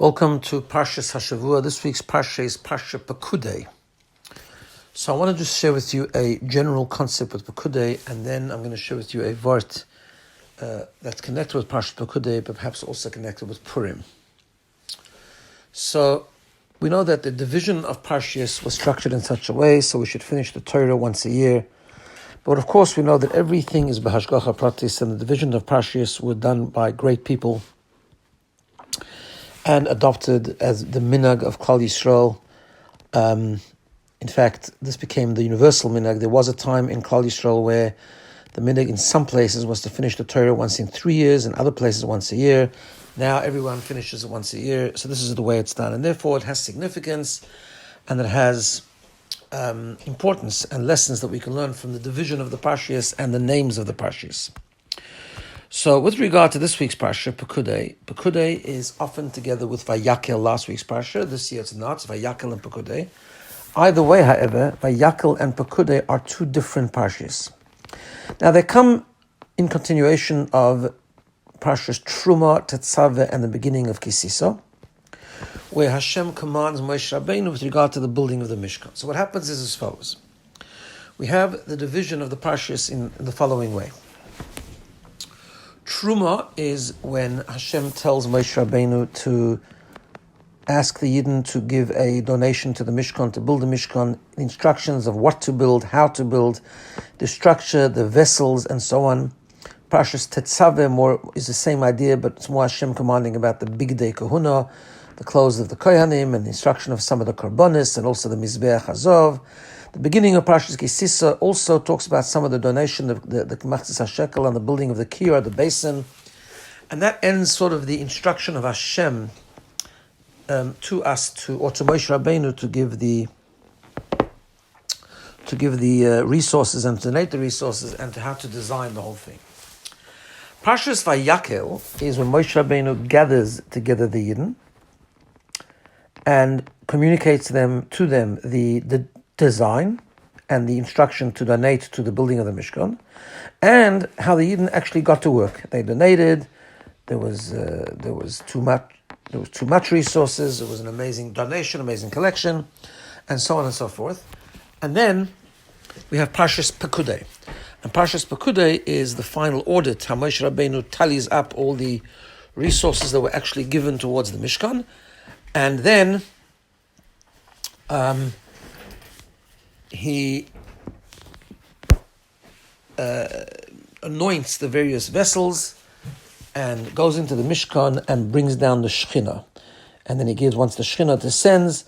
Welcome to Parshas Hashavua. This week's Parsha is Parsha Pekudei. So I want to just share with you a general concept with Pekudei, and then I'm going to share with you a vart that's connected with Parsha Pekudei, but perhaps also connected with Purim. So we know that the division of Parshas was structured in such a way, so we should finish the Torah once a year. But of course we know that everything is B'hashgacha Pratis, and the division of Parshas were done by great people and adopted as the minhag of Klal Yisrael. In fact, this became the universal minhag. There was a time in Klal Yisrael where the minhag in some places was to finish the Torah once in 3 years, and other places once a year. Now everyone finishes it once a year, so this is the way it's done. And therefore it has significance, and it has importance and lessons that we can learn from the division of the Parshas and the names of the Parshas. So with regard to this week's Parsha, Pekudei is often together with Vayakel, last week's Parsha. This year it's not, it's Vayakel and Pekudei. Either way, however, Vayakel and Pekudei are two different Parshas. Now they come in continuation of Parshas Truma, Tetzaveh, and the beginning of Kisiso, where Hashem commands Moshe Rabbeinu with regard to the building of the Mishkan. So what happens is as follows. We have the division of the Parshas in the following way. Truma is when Hashem tells Moshe Rabbeinu to ask the Yidden to give a donation to the Mishkan, to build the Mishkan, instructions of what to build, how to build, the structure, the vessels, and so on. Parshas Tetzaveh more is the same idea, but it's more Hashem commanding about the Bigdei Kahuna, the clothes of the Kohanim, and the instruction of some of the Karbonis, and also the Mizbeach Hazov. The beginning of Parshas Kisisa also talks about some of the donation, the Machzis HaShekel, and the building of the Kiyar, the basin. And that ends sort of the instruction of Hashem to us, or to Moshe Rabbeinu, to give the resources and to donate the resources and to how to design the whole thing. Parshas Vayakel is when Moshe Rabbeinu gathers together the Yidden and communicates to them the design and the instruction to donate to the building of the Mishkan, and how the Yidden actually got to work. They donated. There was too much resources. There was an amazing donation, amazing collection, and so on and so forth. And then we have Parshas Pekudei, and Parshas Pekudei is the final audit. How Moshe Rabbeinu tallies up all the resources that were actually given towards the Mishkan, and then he anoints the various vessels and goes into the Mishkan and brings down the Shechina. And then he gives, once the Shechina descends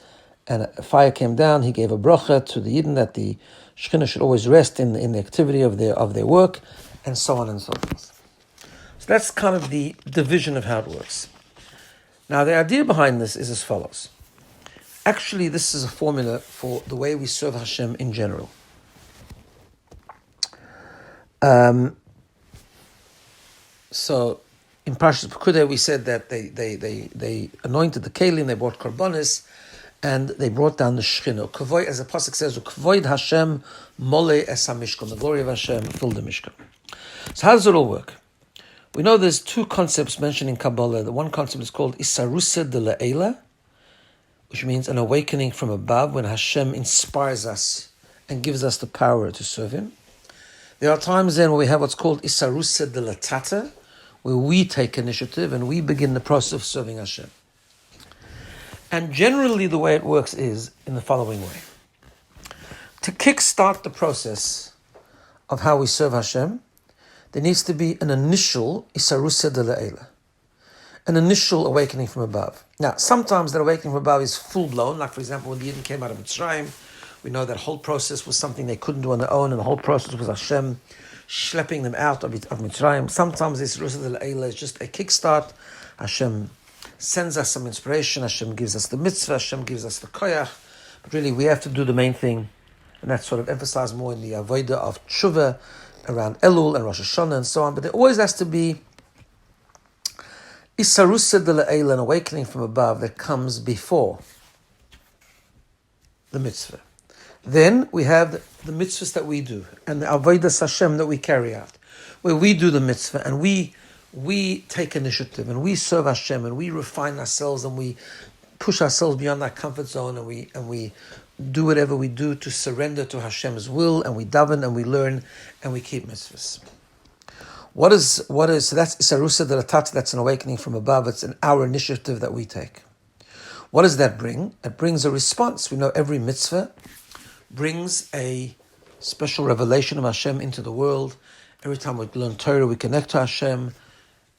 and a fire came down, he gave a bracha to the Yidden that the Shechina should always rest in the activity of their work, and so on and so forth. So that's kind of the division of how it works. Now the idea behind this is as follows. Actually, this is a formula for the way we serve Hashem in general. So, in Parshas Pekudei, we said that they anointed the kelim, they brought karbonis, and they brought down the Shechina. Kavod, as the pasuk says, "Kavod Hashem mole es hamishkan." The glory of Hashem filled the Mishkan. So, how does it all work? We know there's two concepts mentioned in Kabbalah. The one concept is called Isarusa de La'ela, which means an awakening from above, when Hashem inspires us and gives us the power to serve Him. There are times then where we have what's called Isarusa de la Tata, where we take initiative and we begin the process of serving Hashem. And generally the way it works is in the following way. To kickstart the process of how we serve Hashem, there needs to be an initial Isarusa de La'ela, an initial awakening from above. Now, sometimes that awakening from above is full-blown, like for example, when the Yidden came out of Mitzrayim, we know that whole process was something they couldn't do on their own, and the whole process was Hashem schlepping them out of Mitzrayim. Sometimes this Rusa de La'ela is just a kickstart. Hashem sends us some inspiration, Hashem gives us the mitzvah, Hashem gives us the koyach, but really we have to do the main thing, and that's sort of emphasized more in the avodah of tshuva around Elul and Rosh Hashanah and so on, but there always has to be Isarusa de La'ela, an awakening from above that comes before the mitzvah. Then we have the mitzvahs that we do and the avodas Hashem that we carry out, where we do the mitzvah and we we take initiative and we serve Hashem and we refine ourselves and we push ourselves beyond our comfort zone and we do whatever we do to surrender to Hashem's will, and we daven and we learn and we keep mitzvahs. So that's Isarusa Delatat, that's an awakening from above. It's our initiative that we take. What does that bring? It brings a response. We know every mitzvah brings a special revelation of Hashem into the world. Every time we learn Torah, we connect to Hashem.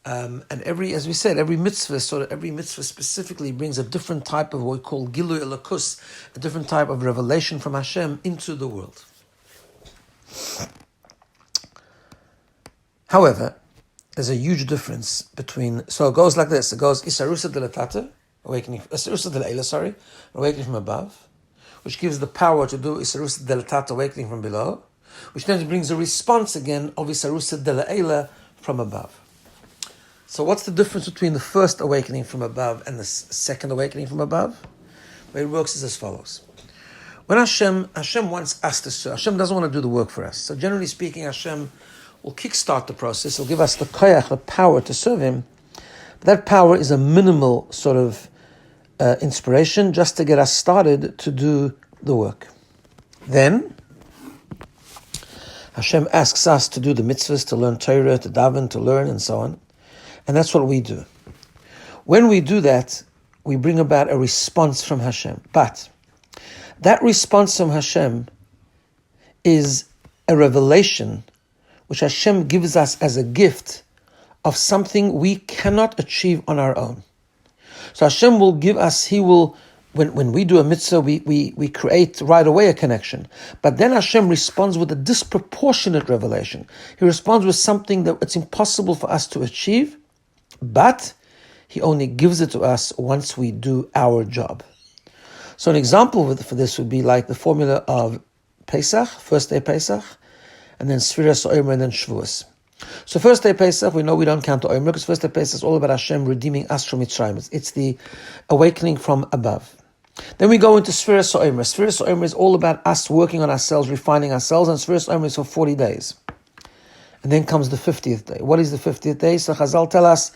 And as we said, every mitzvah specifically brings a different type of what we call Gilui Elokus, a different type of revelation from Hashem into the world. However, there's a huge difference between, so it goes like this, it goes Isarusa Delatata, Isarusa Delaila, awakening from above, which gives the power to do Isarusa Delatata, awakening from below, which then brings a response again of Isarusa Delaila from above. So what's the difference between the first awakening from above and the second awakening from above? The way it works is as follows. When Hashem wants us to serve, Hashem doesn't want to do the work for us. So generally speaking, Hashem will kickstart the process. He'll give us the koyach, the power to serve Him. But that power is a minimal sort of inspiration just to get us started to do the work. Then Hashem asks us to do the mitzvahs, to learn Torah, to daven, to learn, and so on. And that's what we do. When we do that, we bring about a response from Hashem. But that response from Hashem is a revelation which Hashem gives us as a gift of something we cannot achieve on our own. So Hashem will give us, when we do a mitzvah, we create right away a connection. But then Hashem responds with a disproportionate revelation. He responds with something that it's impossible for us to achieve, but He only gives it to us once we do our job. So an example for this would be like the formula of Pesach, first day Pesach, and then Sfiras Omer, and then Shavuos. So first day Pesach, we know we don't count the Omer, because first day Pesach is all about Hashem redeeming us from Mitzrayim. It's the awakening from above. Then we go into Sfiras Omer. Sfiras Omer is all about us working on ourselves, refining ourselves, and Sfiras Omer is for 40 days. And then comes the 50th day. What is the 50th day? So Chazal tell us,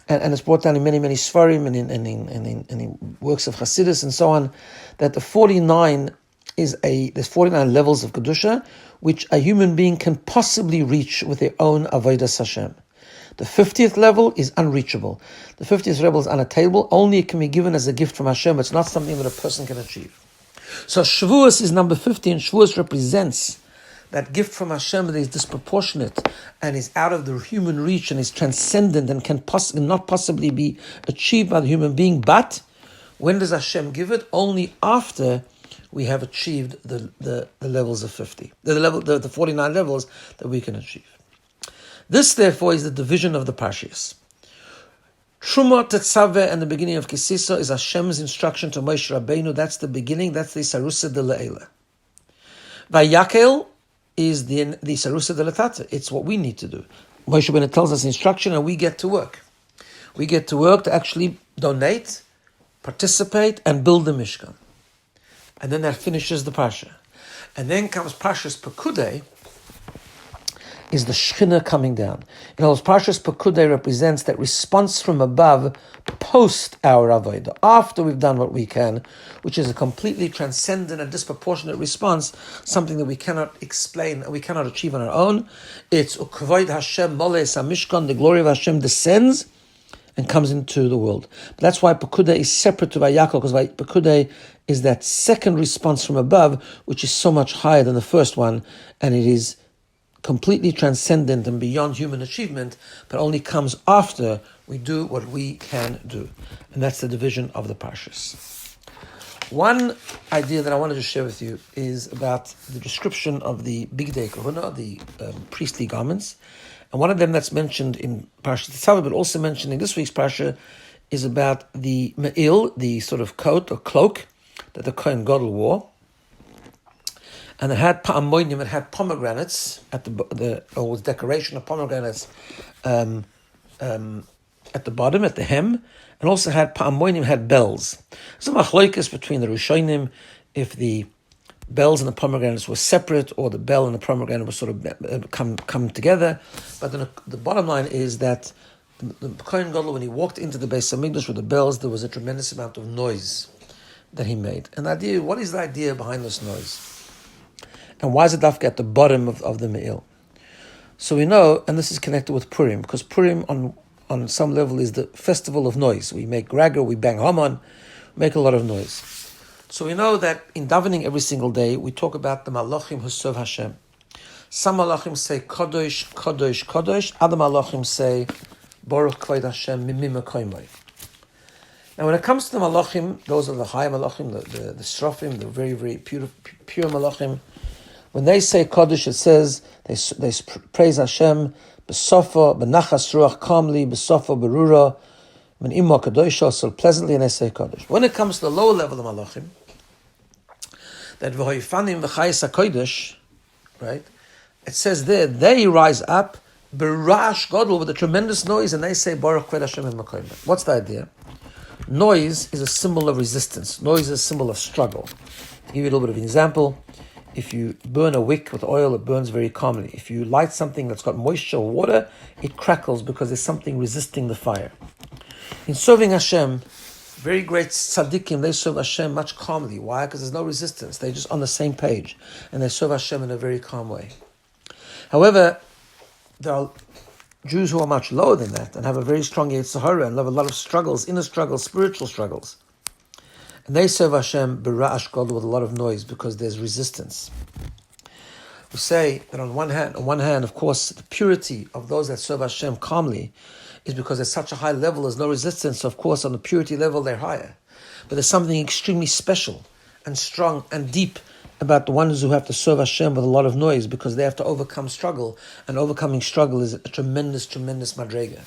and it's brought down in many, many Sfarim and in works of Hasidus and so on, that the 49 there's 49 levels of Kedusha, which a human being can possibly reach with their own Avodas Hashem. The 50th level is unreachable. The 50th level is unattainable. Only it can be given as a gift from Hashem. It's not something that a person can achieve. So Shavuos is number 50, and Shavuos represents that gift from Hashem that is disproportionate and is out of the human reach and is transcendent and can not possibly be achieved by the human being. But when does Hashem give it? Only after we have achieved the levels of 50, the 49 levels that we can achieve. This, therefore, is the division of the Parshas. Truma Tetzaveh and the beginning of Kisisa is Hashem's instruction to Moshe Rabbeinu. That's the beginning. That's the Sarusa de Le'ela. Vayakel is the Sarusa de Latata. It's what we need to do. Moshe Rabbeinu tells us instruction, and we get to work. We get to work to actually donate, participate, and build the Mishkan. And then that finishes the Parsha. And then comes Parshas Pekudei, is the Shekhinah coming down. In other words, Parshas Pekudei represents that response from above post our Avodah, after we've done what we can, which is a completely transcendent and disproportionate response, something that we cannot explain and we cannot achieve on our own. It's Ukvoid Hashem Moles HaMishkan, the glory of Hashem descends and comes into the world. But that's why Pekudei is separate to Vayakol, because Pekudei is that second response from above, which is so much higher than the first one, and it is completely transcendent and beyond human achievement, but only comes after we do what we can do. And that's the division of the Parshas. One idea that I wanted to share with you is about the description of the Bigdei Kahuna, the priestly garments. And one of them that's mentioned in Parshas Tetzaveh, but also mentioned in this week's Parsha, is about the Me'il, the sort of coat or cloak that the Kohen Gadol wore. And it had pa'amoinim, it had pomegranates at or was decoration of pomegranates at the bottom, at the hem, and also had pa'amoinim, had bells. There's a machloikas between the Rishonim if the bells and the pomegranates were separate, or the bell and the pomegranate were sort of come together. But then the bottom line is that The Kohen Gadol, when he walked into the Beis Hamikdash with the bells, there was a tremendous amount of noise that he made. And the idea, what is the idea behind this noise? And why is it dafka at the bottom of the Me'il? So we know, and this is connected with Purim, because Purim on some level is the festival of noise. We make Rager, we bang Haman, make a lot of noise. So we know that in davening every single day, we talk about the Malachim who serve Hashem. Some Malachim say Kadosh, Kadosh, Kadosh. Other Malachim say Baruch Kvod Hashem Mimim Koimai. Now when it comes to the Malachim, those are the high Malachim, the Srofim, the very, very pure Malachim. When they say Kadosh, it says they praise Hashem B'sofa, B'nachas Ruach, calmly, B'sofa, Berura, When Imma Kadosha, so pleasantly, and they say Kadosh. When it comes to the lower level of Malachim, that V'hoifanim V'chayis HaKodesh, right? It says there, they rise up, B'rash Gadol, with a tremendous noise, and they say Baruch Kvod Hashem Mimim. What's the idea? Noise is a symbol of resistance. Noise is a symbol of struggle. I'll give you a little bit of an example. If you burn a wick with oil, it burns very calmly. If you light something that's got moisture or water, it crackles because there's something resisting the fire. In serving Hashem, very great tzaddikim, they serve Hashem much calmly. Why? Because there's no resistance. They're just on the same page. And they serve Hashem in a very calm way. However, there are Jews who are much lower than that and have a very strong Yetzer Hara and have a lot of struggles, inner struggles, spiritual struggles. And they serve Hashem b'ra'ash gadol, with a lot of noise because there's resistance. We say that on one hand, of course, the purity of those that serve Hashem calmly is because there's such a high level, there's no resistance. So of course, on the purity level, they're higher. But there's something extremely special and strong and deep about the ones who have to serve Hashem with a lot of noise because they have to overcome struggle. And overcoming struggle is a tremendous, tremendous madrega.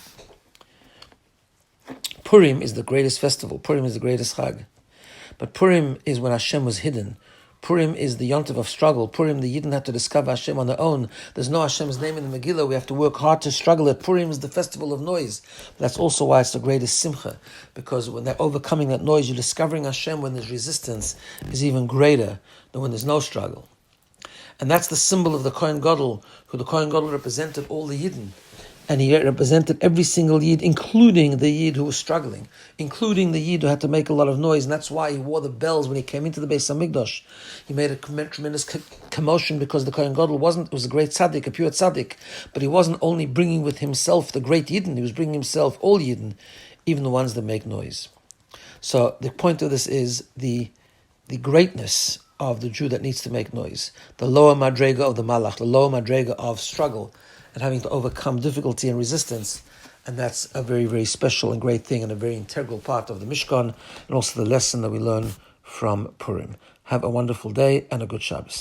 Purim is the greatest festival. Purim is the greatest chag. But Purim is when Hashem was hidden. Purim is the yontiv of struggle. Purim, the Yidden have to discover Hashem on their own. There's no Hashem's name in the Megillah. We have to work hard to struggle it. Purim is the festival of noise. That's also why it's the greatest simcha. Because when they're overcoming that noise, you're discovering Hashem when there's resistance is even greater than when there's no struggle. And that's the symbol of the Kohen Gadol, who the Kohen Gadol represented all the Yidden. And he represented every single Yid, including the Yid who was struggling, including the Yid who had to make a lot of noise. And that's why he wore the bells when he came into the Beis Hamikdash. He made a tremendous commotion because the Kohen Gadol was a great tzaddik, a pure tzaddik. But he wasn't only bringing with himself the great Yidden, he was bringing himself all Yidden, even the ones that make noise. So the point of this is the greatness of the Jew that needs to make noise. The lower madrega of the malach, the lower madrega of struggle, and having to overcome difficulty and resistance. And that's a very, very special and great thing and a very integral part of the Mishkan and also the lesson that we learn from Purim. Have a wonderful day and a good Shabbos.